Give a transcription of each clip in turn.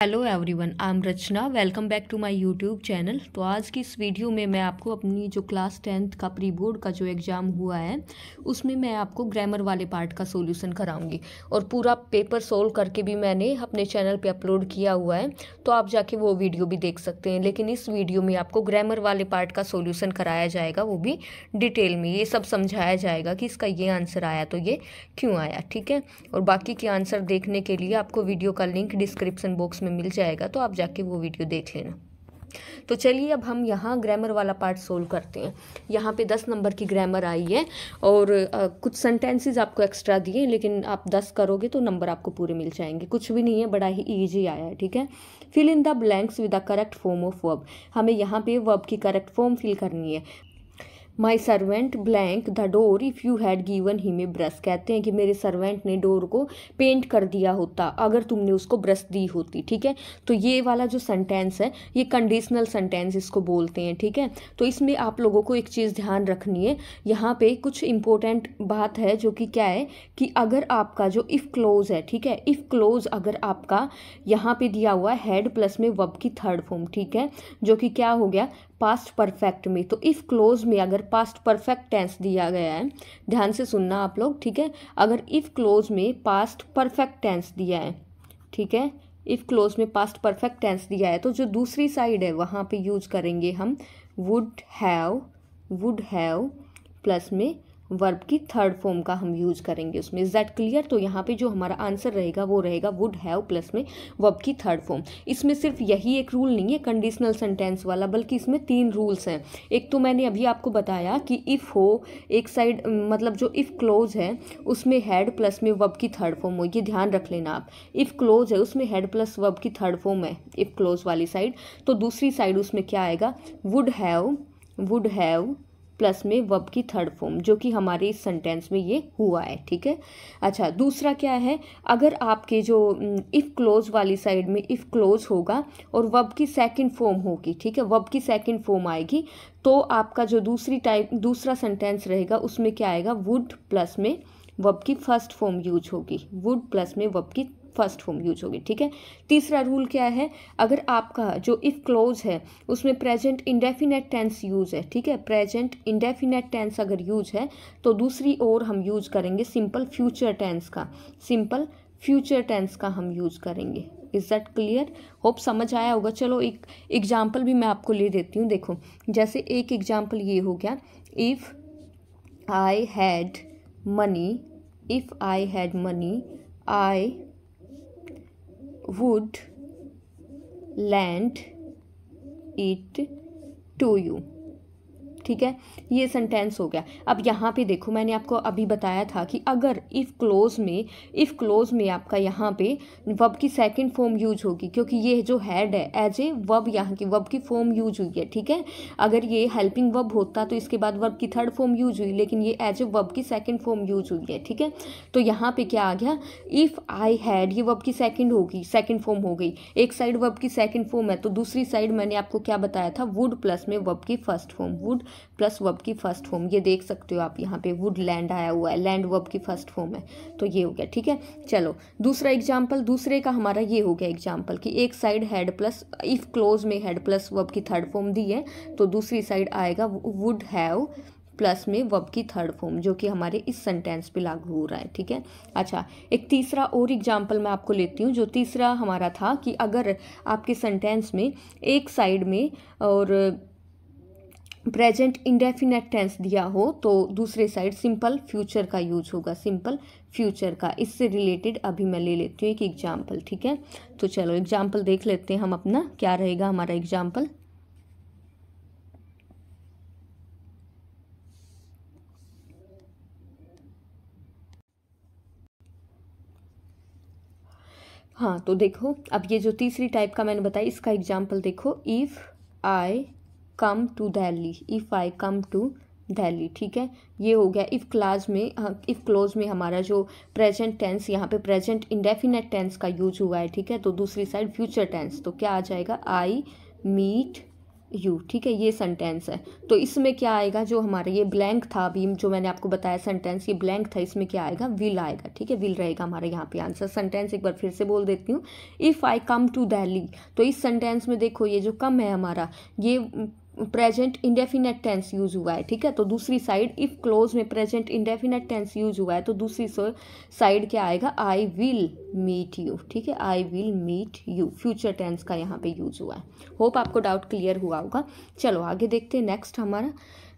Hello everyone, I am Rachna. Welcome back to my YouTube channel. तो आज की इस वीडियो में मैं आपको अपनी जो क्लास 10th का प्री बोर्ड का जो एग्ज़ाम हुआ है उसमें मैं आपको ग्रामर वाले पार्ट का सॉल्यूशन कराऊंगी और पूरा पेपर सोल्व करके भी मैंने अपने चैनल पे अपलोड किया हुआ है, तो आप जाके वो वीडियो भी देख सकते हैं। लेकिन इस वीडियो में आपको ग्रामर वाले पार्ट का सॉल्यूशन कराया जाएगा, वो भी डिटेल में। ये सब समझाया जाएगा कि इसका ये आंसर आया तो ये क्यों आया, ठीक है। और बाकी के आंसर देखने के लिए आपको वीडियो का लिंक डिस्क्रिप्शन बॉक्स में मिल जाएगा, तो आप जाके वो वीडियो देख लेना। तो चलिए अब हम यहाँ ग्रामर वाला पार्ट सोल्व करते हैं। यहाँ पे 10 नंबर की ग्रामर आई है और कुछ सेंटेंसेस आपको एक्स्ट्रा दिए, लेकिन आप 10 करोगे तो नंबर आपको पूरे मिल जाएंगे। कुछ भी नहीं है, बड़ा ही इजी आया है, ठीक है। Fill in the blanks with the correct form of verb. हमें यहाँ पे वर्ब की करेक्ट फॉर्म फिल करनी है। My servant blank the door if you had given him a brush. कहते हैं कि मेरे सर्वेंट ने डोर को पेंट कर दिया होता अगर तुमने उसको ब्रश दी होती, ठीक है। तो ये वाला जो सेंटेंस है ये कंडीशनल सेंटेंस इसको बोलते हैं, ठीक है। तो इसमें आप लोगों को एक चीज़ ध्यान रखनी है, यहाँ पे कुछ इंपॉर्टेंट बात है जो कि क्या है कि अगर आपका जो इफ़ क्लोज है, ठीक है, इफ़ क्लोज अगर आपका यहाँ पे दिया हुआ है हैड प्लस में वर्ब की थर्ड फॉर्म, ठीक है, जो कि क्या हो गया पास्ट परफेक्ट में। तो इफ़ क्लोज में अगर पास्ट परफेक्ट टेंस दिया गया है, ध्यान से सुनना आप लोग, ठीक है। अगर इफ़ क्लोज में पास्ट परफेक्ट टेंस दिया है, ठीक है, इफ़ क्लोज में पास्ट परफेक्ट टेंस दिया है, तो जो दूसरी साइड है वहाँ पे यूज करेंगे हम वुड हैव प्लस में वर्ब की थर्ड फॉर्म का हम यूज करेंगे उसमें। Is that clear? तो यहाँ पे जो हमारा आंसर रहेगा वो रहेगा वुड हैव प्लस में वर्ब की थर्ड फॉर्म। इसमें सिर्फ यही एक रूल नहीं है कंडीशनल सेंटेंस वाला, बल्कि इसमें 3 रूल्स हैं। एक तो मैंने अभी आपको बताया कि इफ़ हो एक साइड, मतलब जो इफ़ क्लोज है उसमें हैड प्लस में वर्ब की थर्ड फॉर्म हो, ये ध्यान रख लेना आप। इफ़ क्लोज है उसमें हैड प्लस वर्ब की थर्ड फॉर्म है, इफ़ क्लोज वाली साइड। तो दूसरी साइड उसमें क्या आएगा वुड हैव प्लस में वर्ब की थर्ड फॉर्म, जो कि हमारे इस सेंटेंस में ये हुआ है, ठीक है। अच्छा, दूसरा क्या है, अगर आपके जो इफ़ क्लोज वाली साइड में इफ़ क्लोज होगा और वर्ब की सेकंड फॉर्म होगी, ठीक है, वर्ब की सेकंड फॉर्म आएगी, तो आपका जो दूसरा सेंटेंस रहेगा उसमें क्या आएगा वुड प्लस में वर्ब की फर्स्ट फॉर्म यूज होगी, वुड प्लस में वर्ब की फर्स्ट फॉर्म यूज होगी, ठीक है। तीसरा रूल क्या है, अगर आपका जो इफ क्लोज है उसमें प्रेजेंट इंडेफिनेट टेंस यूज है, ठीक है, प्रेजेंट इंडेफिनेट टेंस अगर यूज है तो दूसरी ओर हम यूज करेंगे सिंपल फ्यूचर टेंस का हम यूज करेंगे। Is that clear? होप समझ आया होगा। चलो एक एग्जाम्पल भी मैं आपको ले देती हूँ। देखो, जैसे एक एग्जाम्पल ये हो गया, if I had money I would lend it to you, ठीक है। ये सेंटेंस हो गया। अब यहाँ पे देखो, मैंने आपको अभी बताया था कि अगर इफ़ क्लोज में आपका यहाँ पे वर्ब की सेकंड फॉर्म यूज होगी, क्योंकि ये जो हैड है एज ए वर्ब, यहाँ की वर्ब की फॉर्म यूज हुई है, ठीक है। अगर ये हेल्पिंग वर्ब होता तो इसके बाद वर्ब की थर्ड फॉर्म यूज हुई, लेकिन ये एज ए वर्ब की सेकंड फॉर्म यूज हुई है, ठीक है। तो यहाँ पे क्या आ गया, इफ़ आई हैड, ये वर्ब की सेकंड फॉर्म हो गई। एक साइड वर्ब की सेकंड फॉर्म है तो दूसरी साइड मैंने आपको क्या बताया था वुड प्लस में वर्ब की first form, would plus verb की फर्स्ट फॉर्म। ये देख सकते हो आप, यहाँ पे वुड लैंड आया हुआ है, लैंड वर्ब की फर्स्ट फॉर्म है, तो ये हो गया, ठीक है। चलो दूसरा एग्जाम्पल, दूसरे का हमारा ये हो गया एग्जाम्पल कि एक side had plus if close में हैड प्लस वर्ब की थर्ड फॉर्म दी है, तो दूसरी साइड आएगा वुड हैव प्लस में वर्ब की थर्ड फॉर्म, जो कि हमारे इस सेंटेंस पे लागू हो रहा है, ठीक है। अच्छा, एक तीसरा और एग्जाम्पल मैं आपको लेती हूँ। जो तीसरा हमारा था कि अगर आपके सेंटेंस में एक साइड में और प्रेजेंट इंडेफिनेट टेंस दिया हो तो दूसरे साइड सिंपल फ्यूचर का यूज होगा, सिंपल फ्यूचर का। इससे रिलेटेड अभी मैं ले लेती हूँ एक एग्जाम्पल, ठीक है। तो चलो एग्जाम्पल देख लेते हैं हम अपना, क्या रहेगा हमारा एग्जाम्पल। हाँ, तो देखो अब ये जो तीसरी टाइप का मैंने बताया इसका एग्जाम्पल देखो, if I come to Delhi, ठीक है। ये हो गया इफ़ क्लोज में हमारा जो प्रेजेंट टेंस, यहाँ पे प्रेजेंट इंडेफिनेट टेंस का यूज हुआ है, ठीक है। तो दूसरी साइड फ्यूचर टेंस, तो क्या आ जाएगा आई मीट यू, ठीक है, ये सेंटेंस है। तो इसमें क्या आएगा, जो हमारा ये ब्लैंक था अभी जो मैंने आपको बताया सेंटेंस, ये ब्लैंक था, इसमें क्या आएगा, विल आएगा, ठीक है, विल रहेगा हमारा यहाँ पे आंसर। सेंटेंस एक बार फिर से बोल देती हूँ, if I come to Delhi. तो इस सेंटेंस में देखो ये जो कम है हमारा, ये प्रेजेंट इंडेफिनेट टेंस यूज हुआ है, ठीक है। तो दूसरी साइड इफ क्लोज में प्रेजेंट इंडेफिनेट टेंस यूज हुआ है, तो दूसरी साइड क्या आएगा, आई विल मीट यू, ठीक है, I will meet you, future tense का यहाँ पे यूज हुआ है। होप आपको डाउट क्लियर हुआ होगा। चलो आगे देखते हैं। नेक्स्ट हमारा,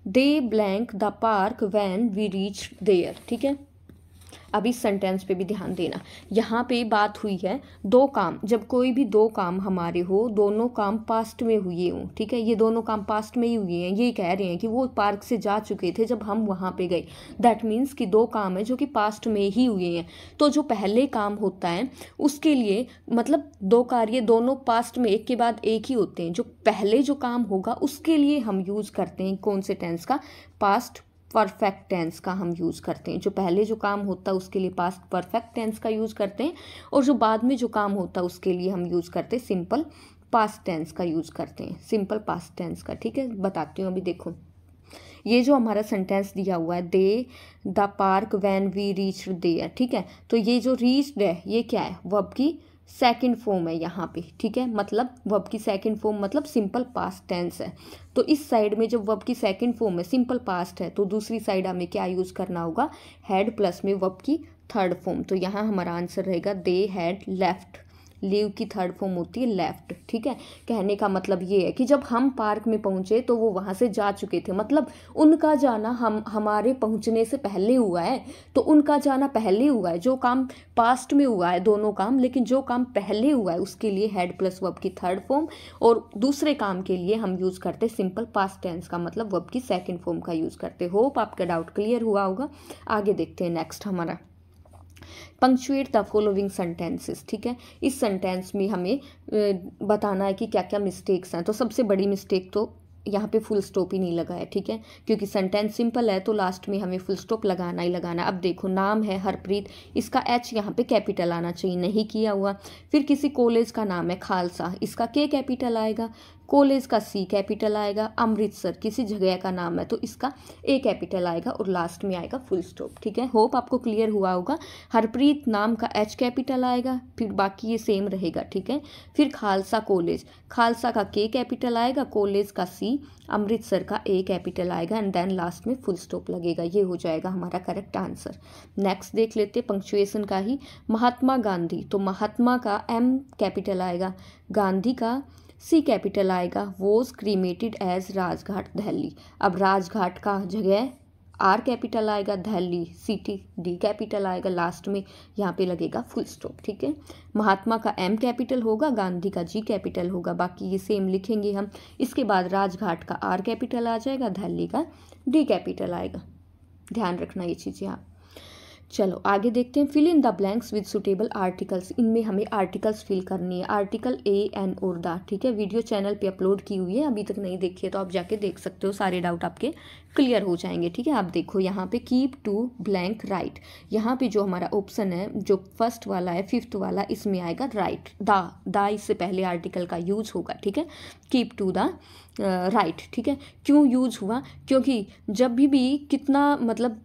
they blank the park when we reach there, ठीक है। अब इस सेंटेंस पे भी ध्यान देना, यहाँ पे बात हुई है दो काम, जब कोई भी दो काम हमारे हो, दोनों काम पास्ट में हुए हों, ठीक है, ये दोनों काम पास्ट में ही हुए हैं, ये कह रहे हैं कि वो पार्क से जा चुके थे जब हम वहाँ पे गए। दैट मीन्स कि दो काम है जो कि पास्ट में ही हुए हैं। तो जो पहले काम होता है उसके लिए, मतलब दो कार्य दोनों पास्ट में एक के बाद एक ही होते हैं, जो पहले जो काम होगा उसके लिए हम यूज़ करते हैं कौन से टेंस का, पास्ट परफेक्ट टेंस का हम यूज़ करते हैं। जो पहले जो काम होता है उसके लिए पास्ट परफेक्ट टेंस का यूज़ करते हैं, और जो बाद में जो काम होता है उसके लिए हम यूज़ करते हैं सिंपल पास्ट टेंस का यूज़ करते हैं, सिंपल पास्ट टेंस का, ठीक है। बताती हूँ अभी देखो, ये जो हमारा सेंटेंस दिया हुआ है, they the park when we reached there, ठीक है। तो ये जो रीच्ड है ये क्या है, वर्ब की सेकंड फॉर्म है यहाँ पे, ठीक है, मतलब वर्ब की सेकंड फॉर्म मतलब सिंपल पास्ट टेंस है। तो इस साइड में जब वर्ब की सेकंड फॉर्म है, सिंपल पास्ट है, तो दूसरी साइड हमें क्या यूज़ करना होगा, हैड प्लस में वर्ब की थर्ड फॉर्म। तो यहाँ हमारा आंसर रहेगा दे हैड लेफ्ट, लीव की थर्ड फॉर्म होती है लेफ्ट, ठीक है। कहने का मतलब ये है कि जब हम पार्क में पहुंचे तो वो वहां से जा चुके थे, मतलब उनका जाना हमारे पहुंचने से पहले हुआ है, तो उनका जाना पहले हुआ है। जो काम पास्ट में हुआ है दोनों काम, लेकिन जो काम पहले हुआ है उसके लिए हैड प्लस वर्ब की थर्ड फॉर्म, और दूसरे काम के लिए हम यूज़ करते सिंपल पास्ट टेंस का, मतलब वर्ब की सेकेंड फॉर्म का यूज़ करते। होप आपका डाउट क्लियर हुआ होगा। आगे देखते हैं नेक्स्ट हमारा, पंक्चुएट द फॉलोइंग सेंटेंसेस, ठीक है। इस सेंटेंस में हमें बताना है कि क्या क्या मिस्टेक्स हैं। तो सबसे बड़ी मिस्टेक तो यहाँ पे फुल स्टॉप ही नहीं लगा है, ठीक है, क्योंकि सेंटेंस सिंपल है तो लास्ट में हमें फुल स्टॉप लगाना ही लगाना। अब देखो, नाम है हरप्रीत, इसका एच यहाँ पे कैपिटल आना चाहिए, नहीं किया हुआ। फिर किसी कॉलेज का नाम है खालसा, इसका के कैपिटल आएगा, कॉलेज का सी कैपिटल आएगा। अमृतसर किसी जगह का नाम है तो इसका ए कैपिटल आएगा, और लास्ट में आएगा फुल स्टॉप, ठीक है। होप आपको क्लियर हुआ होगा। हरप्रीत नाम का एच कैपिटल आएगा, फिर बाकी ये सेम रहेगा, ठीक है। फिर खालसा कॉलेज, खालसा का के कैपिटल आएगा, कॉलेज का सी, अमृतसर का ए कैपिटल आएगा, एंड देन लास्ट में फुल स्टॉप लगेगा। ये हो जाएगा हमारा करेक्ट आंसर। नेक्स्ट देख लेते पंक्चुएशन का ही, महात्मा गांधी, तो महात्मा का एम कैपिटल आएगा, गांधी का सी कैपिटल आएगा। Was cremated at Rajghat Delhi, अब राजघाट का जगह आर कैपिटल आएगा, दिल्ली सिटी डी कैपिटल आएगा, लास्ट में यहाँ पे लगेगा फुल स्टॉप, ठीक है। महात्मा का एम कैपिटल होगा, गांधी का जी कैपिटल होगा, बाकी ये सेम लिखेंगे हम। इसके बाद राजघाट का आर कैपिटल आ जाएगा, दिल्ली का डी कैपिटल आएगा, ध्यान रखना ये चीज़ें आप। चलो आगे देखते हैं, fill in the blanks with suitable articles. इनमें हमें आर्टिकल्स फिल करनी है, आर्टिकल ए एन और द, ठीक है। वीडियो चैनल पे अपलोड की हुई है, अभी तक नहीं देखी है तो आप जाके देख सकते हो, सारे डाउट आपके क्लियर हो जाएंगे, ठीक है। आप देखो यहाँ पे कीप टू ब्लैंक राइट, यहाँ पे जो हमारा ऑप्शन है जो फर्स्ट वाला है, फिफ्थ वाला, इसमें आएगा राइट, द इससे पहले आर्टिकल का यूज होगा, ठीक है। कीप टू द राइट, ठीक है। क्यों यूज हुआ, क्योंकि जब भी कितना मतलब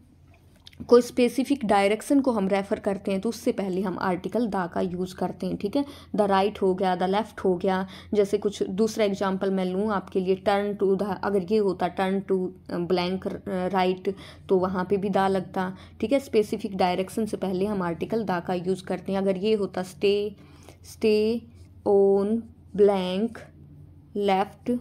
कोई स्पेसिफिक डायरेक्शन को हम रेफ़र करते हैं तो उससे पहले हम आर्टिकल द का यूज़ करते हैं, ठीक है। द राइट हो गया, द लेफ़्ट हो गया, जैसे कुछ दूसरा एग्जांपल मैं लूँ आपके लिए, टर्न टू द, अगर ये होता टर्न टू ब्लैंक राइट तो वहाँ पे भी द लगता, ठीक है। स्पेसिफिक डायरेक्शन से पहले हम आर्टिकल द का यूज़ करते हैं। अगर ये होता stay on blank left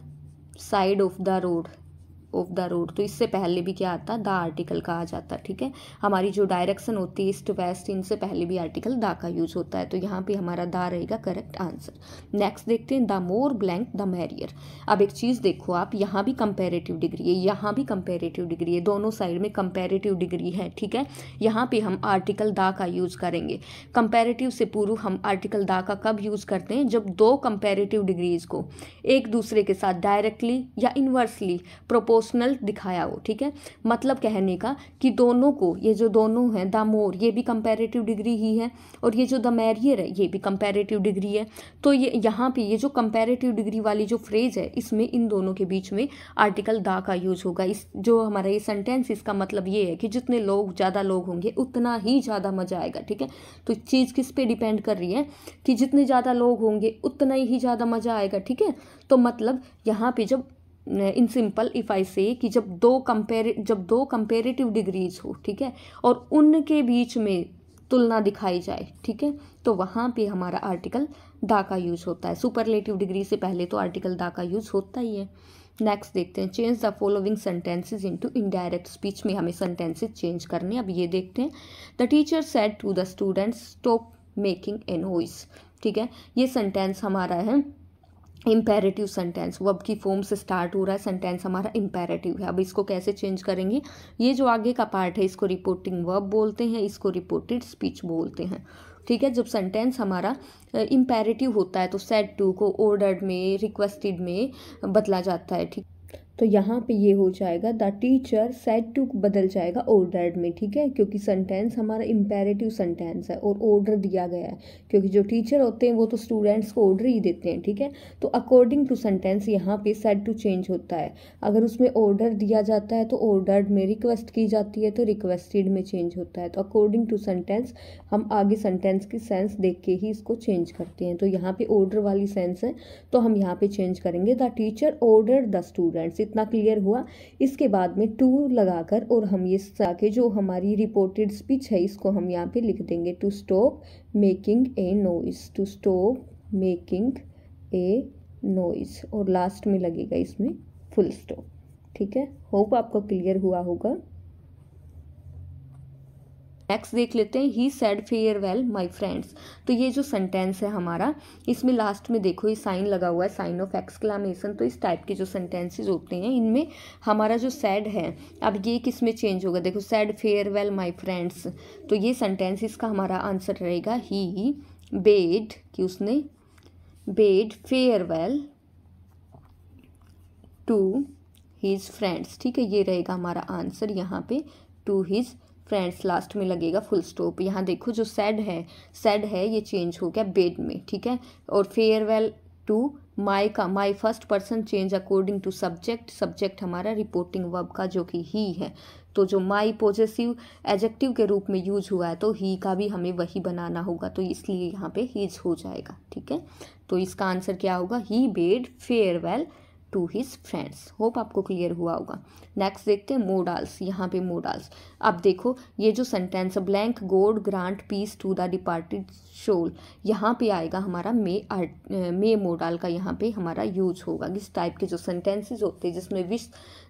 side of the road, तो इससे पहले भी क्या आता, द आर्टिकल का आ जाता, ठीक है। हमारी जो डायरेक्शन होती है ईस्ट वेस्ट, इनसे पहले भी आर्टिकल द का यूज होता है, तो यहाँ पे हमारा द रहेगा करेक्ट आंसर। नेक्स्ट देखते हैं, the more blank the merrier. अब एक चीज़ देखो आप, यहाँ भी कंपेरेटिव डिग्री है, यहाँ भी कंपेरेटिव डिग्री है, दोनों साइड में कंपेरेटिव डिग्री है, ठीक है। यहाँ पे हम आर्टिकल द का यूज़ करेंगे। कंपेरेटिव से पूर्व हम आर्टिकल द का कब यूज़ करते हैं, जब दो कंपेरेटिव डिग्रीज को एक दूसरे के साथ डायरेक्टली या इन्वर्सली प्रोपोर्शनल प्रोपोर्शनल दिखाया हो, ठीक है। मतलब कहने का कि दोनों को, ये जो दोनों हैं द मोर, ये भी कंपैरेटिव डिग्री ही है, और ये जो द मैरियर है ये भी कंपैरेटिव डिग्री है। तो ये यहाँ पे ये जो कंपैरेटिव डिग्री वाली जो फ्रेज है, इसमें इन दोनों के बीच में आर्टिकल द का यूज होगा। इस जो हमारा ये सेंटेंस, इसका मतलब ये है कि जितने लोग, ज़्यादा लोग होंगे उतना ही ज़्यादा मज़ा आएगा, ठीक है। तो चीज़ किस पे डिपेंड कर रही है कि जितने ज़्यादा लोग होंगे उतना ही ज़्यादा मज़ा आएगा, ठीक है। तो मतलब यहाँ पे जब इन सिंपल इफ़ आई से कि जब दो कंपेरेटिव डिग्रीज हो, ठीक है, और उनके बीच में तुलना दिखाई जाए, ठीक है, तो वहाँ पे हमारा आर्टिकल दा का यूज होता है। सुपरलेटिव डिग्री से पहले तो आर्टिकल दा का यूज होता ही है। नेक्स्ट देखते हैं, change the following sentences into indirect speech में हमें सेंटेंसेज चेंज करने। अब ये देखते हैं, the teacher said to the students stop making a noise, ठीक है। ये सेंटेंस हमारा है इम्पेरेटिव सेंटेंस, वर्ब की फॉर्म से स्टार्ट हो रहा है, सेंटेंस हमारा इम्पेरेटिव है। अब इसको कैसे चेंज करेंगे, ये जो आगे का पार्ट है इसको रिपोर्टिंग वर्ब बोलते हैं, इसको रिपोर्टेड स्पीच बोलते हैं, ठीक है। जब सेंटेंस हमारा इम्पेरेटिव होता है तो सेड टू को ऑर्डर्ड में, रिक्वेस्टेड में बदला जाता है, ठीक। तो यहाँ पे ये हो जाएगा द टीचर सेड टू बदल जाएगा ऑर्डर्ड में, ठीक है, क्योंकि सेंटेंस हमारा इम्पेरेटिव सेंटेंस है और ऑर्डर दिया गया है, क्योंकि जो टीचर होते हैं वो तो स्टूडेंट्स को ऑर्डर ही देते हैं, ठीक है। तो अकॉर्डिंग टू सेंटेंस यहाँ पे सेड टू चेंज होता है। अगर उसमें ऑर्डर दिया जाता है तो ऑर्डर्ड में, रिक्वेस्ट की जाती है तो रिक्वेस्टेड में चेंज होता है। तो अकॉर्डिंग टू सेंटेंस हम आगे सेंटेंस की सेंस देख के ही इसको चेंज करते हैं। तो यहाँ पे ऑर्डर वाली सेंस है तो हम यहाँ पे चेंज करेंगे the teacher order the students. इतना क्लियर हुआ। इसके बाद में टू लगाकर और हम ये आके जो हमारी रिपोर्टेड स्पीच है इसको हम यहाँ पे लिख देंगे, to stop making a noise, to stop making a noise, और लास्ट में लगेगा इसमें फुल स्टॉप, ठीक है। होप आपको क्लियर हुआ होगा। नेक्स्ट देख लेते हैं, he said farewell my friends. तो ये जो सेंटेंस है हमारा, इसमें लास्ट में देखो ये साइन लगा हुआ है, साइन ऑफ एक्सक्लामेशन। तो इस टाइप के जो सेंटेंसेस होते हैं इनमें हमारा जो सेड है, अब ये किस में चेंज होगा, देखो सेड फेयरवेल माई फ्रेंड्स। तो ये सेंटेंस इसका हमारा आंसर रहेगा ही बेड, कि उसने bade farewell to his friends, ठीक है। ये रहेगा हमारा आंसर यहाँ पे, टू हिज फ्रेंड्स, लास्ट में लगेगा फुल स्टॉप। यहाँ देखो जो सेड है ये चेंज हो गया बेड में, ठीक है। और फेयरवेल टू माई का, my first person change according to subject, subject हमारा रिपोर्टिंग वर्ब का जो कि ही है। तो जो माई पॉजेसिव एडजेक्टिव के रूप में यूज हुआ है तो ही का भी हमें वही बनाना होगा, तो इसलिए यहाँ पे हीज हो जाएगा, ठीक है। तो इसका आंसर क्या होगा, he bade farewell to his friends. Hope आपको क्लियर हुआ होगा। नेक्स्ट देखते हैं मोडाल्स। यहाँ पे मोडाल्स, अब देखो ये जो sentence blank God grant peace to the departed soul, यहाँ पे आएगा हमारा मे मोडाल का यहाँ पे हमारा यूज होगा। इस टाइप के जो सेंटेंसेस होते हैं जिसमें विश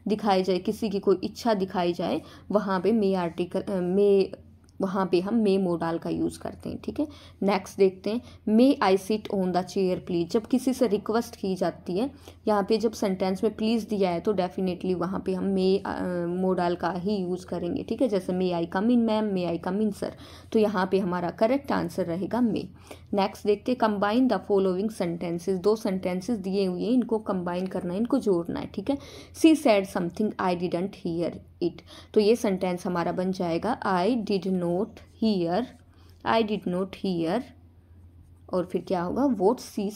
दिखाई जाए, किसी की कोई इच्छा दिखाई जाए, वहाँ पे वहाँ पे हम मे मोडाल का यूज़ करते हैं, ठीक है। नेक्स्ट देखते हैं, may I sit on the chair please. जब किसी से रिक्वेस्ट की जाती है, यहाँ पे जब सेंटेंस में प्लीज़ दिया है तो डेफिनेटली वहाँ पे हम मे मोडाल का ही यूज़ करेंगे, ठीक है। जैसे मे आई कम इन मैम, मे आई कम इन सर, तो यहाँ पे हमारा करेक्ट आंसर रहेगा मे। नेक्स्ट देखते हैं, कंबाइन द फॉलोइंग सेंटेंसेज। दो सेंटेंसेज दिए हुए हैं, इनको कंबाइन करना है, इनको जोड़ना है, ठीक है। She said something I didn't hear it. तो ये सेंटेंस हमारा बन जाएगा आई डिड नॉट हीयर, और फिर क्या होगा, व्हाट सी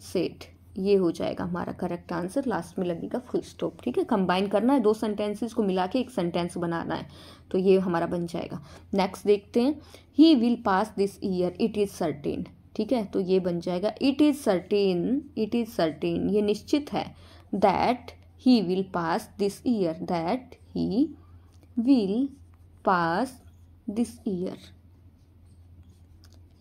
सेड, ये हो जाएगा हमारा करेक्ट आंसर। लास्ट में लगेगा फुल स्टॉप, ठीक है। कंबाइन करना है, दो सेंटेंसेस को मिला के एक सेंटेंस बनाना है, तो ये हमारा बन जाएगा। नेक्स्ट देखते हैं, he will pass this year it is certain, ठीक है। तो ये बन जाएगा इट इज़ सर्टेन, ये निश्चित है। That he will pass this year, that he will pass this year,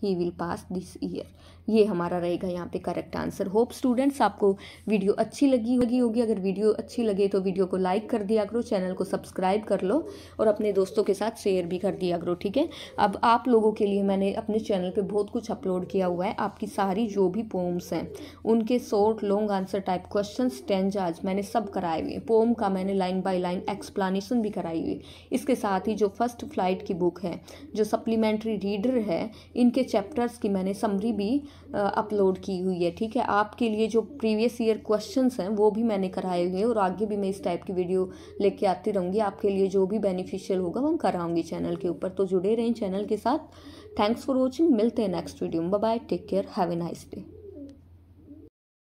he will pass this year, ये हमारा रहेगा यहाँ पे करेक्ट आंसर। होप स्टूडेंट्स आपको वीडियो अच्छी लगी होगी। अगर वीडियो अच्छी लगे तो वीडियो को लाइक कर दिया करो, चैनल को सब्सक्राइब कर लो और अपने दोस्तों के साथ शेयर भी कर दिया करो, ठीक है। अब आप लोगों के लिए मैंने अपने चैनल पे बहुत कुछ अपलोड किया हुआ है। आपकी सारी जो भी पोम्स हैं उनके short long answer type question stanzas मैंने सब कराए हुए। पोम का मैंने लाइन बाय लाइन एक्सप्लेनेशन भी कराई हुई। इसके साथ ही जो फर्स्ट फ्लाइट की बुक है, जो सप्लीमेंट्री रीडर है, इनके चैप्टर्स की मैंने समरी भी अपलोड की हुई है। ठीक है, आपके लिए जो प्रीवियस ईयर क्वेश्चंस हैं वो भी मैंने कराए हुए हैं, और आगे भी मैं इस टाइप की वीडियो लेके आती रहूँगी। आपके लिए जो भी बेनिफिशियल होगा वो कराऊंगी चैनल के ऊपर। तो जुड़े रहें चैनल के साथ। Thanks for watching. मिलते हैं नेक्स्ट वीडियो में। Bye bye, take care, have a nice day.